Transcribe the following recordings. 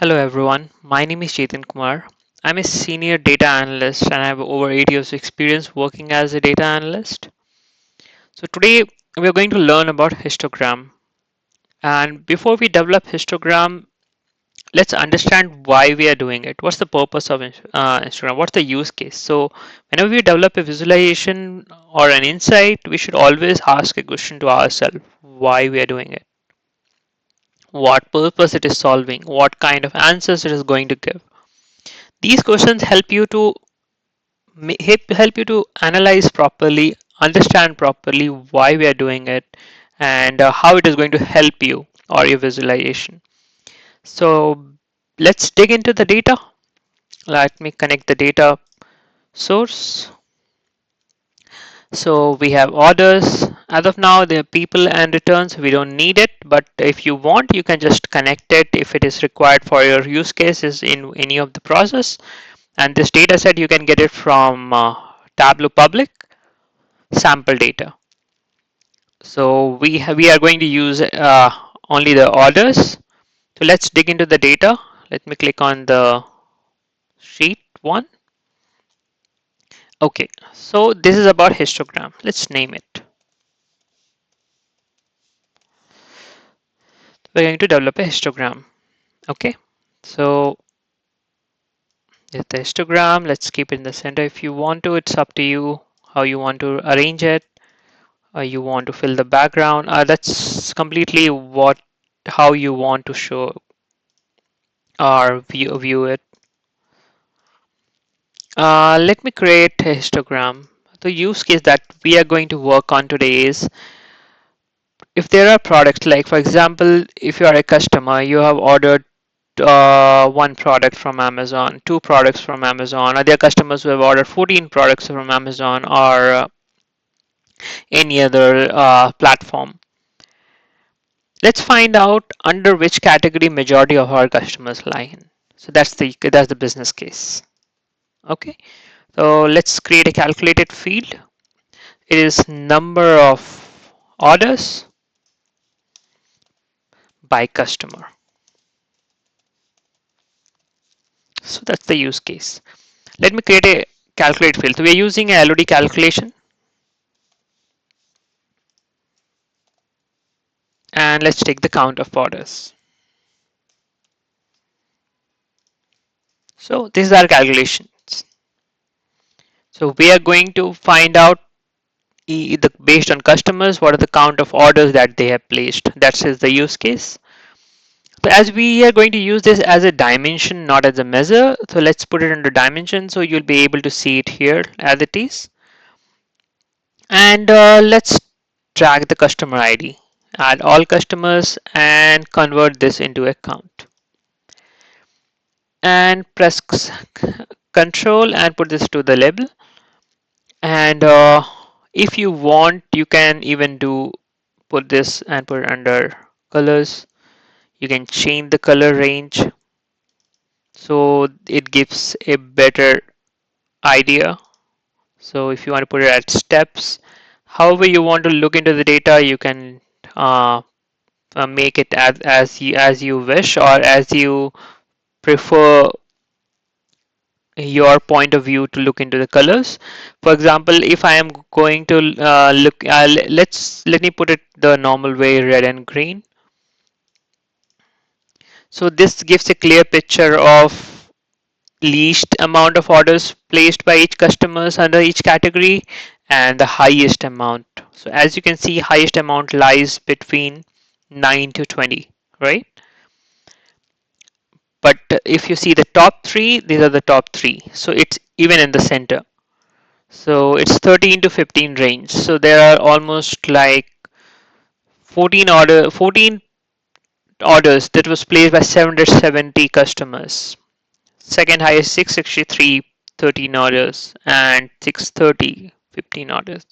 Hello everyone, my name is Chetan Kumar. I'm a senior data analyst and I have over 8 years of experience working as a data analyst. So today we are going to learn about histogram. And before we develop histogram, let's understand why we are doing it. What's the purpose of histogram? What's the use case? So whenever we develop a visualization or an insight, we should always ask a question to ourselves why we are doing it, what purpose it is solving, what kind of answers it is going to give. These questions help you to analyze properly, understand properly why we are doing it, and how it is going to help you or your visualization. So let's dig into the data. Let me connect the data source. So we have orders. As of now, the people and returns, we don't need it, but if you want, you can just connect it if it is required for your use cases in any of the process. And this data set, you can get it from Tableau public sample data. So we are going to use only the orders. So let's dig into the data. Let me click on the sheet one. Okay, so this is about histogram. Let's name it. We're going to develop a histogram. Okay, so it's the histogram. Let's keep it in the center if you want to. It's up to you how you want to arrange it. You want to fill the background. That's completely what how you want to show or view it. Let me create a histogram. The use case that we are going to work on today is if there are products, like for example, if you are a customer, you have ordered one product from Amazon, two products from Amazon, or there are customers who have ordered 14 products from Amazon or any other platform. Let's find out under which category majority of our customers lie in. So that's the business case. Okay, so let's create a calculated field. It is number of orders by customer. So that's the use case. Let me create a calculate field. So we are using a LOD calculation, and let's take the count of orders. So this is our calculations. So we are going to find out based on customers what are the count of orders that they have placed. That is the use case. So as we are going to use this as a dimension, not as a measure, so let's put it under dimension so you'll be able to see it here as it is. And let's drag the customer ID, add all customers and convert this into a count. And press control and put this to the label. And if you want, you can even put this and put it under colors. You can change the color range so it gives a better idea. So if you want to put it at steps, however you want to look into the data, you can make it as you wish or as you prefer your point of view to look into the colors. For example, if I am going to look, let me put it the normal way, red and green. So this gives a clear picture of least amount of orders placed by each customers under each category and the highest amount. So as you can see, highest amount lies between 9 to 20, right? But if you see the top three, these are the top three. So it's even in the center. So it's 13 to 15 range. So there are almost like 14 orders that was placed by 770 customers. Second highest 663, 13 orders, and 630, 15 orders.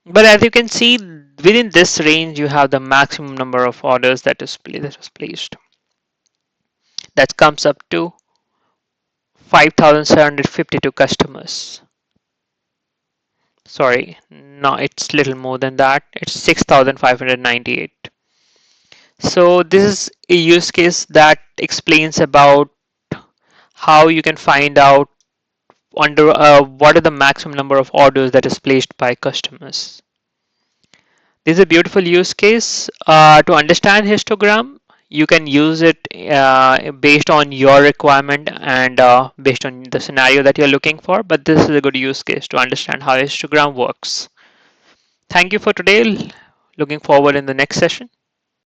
But as you can see, within this range, you have the maximum number of orders that was placed. That comes up to 5,752 customers. Sorry, no, it's little more than that. It's 6,598. So this is a use case that explains about how you can find out under what are the maximum number of orders that is placed by customers. This is a beautiful use case. To understand histogram, you can use it based on your requirement and based on the scenario that you're looking for. But this is a good use case to understand how histogram works. Thank you for today. Looking forward in the next session.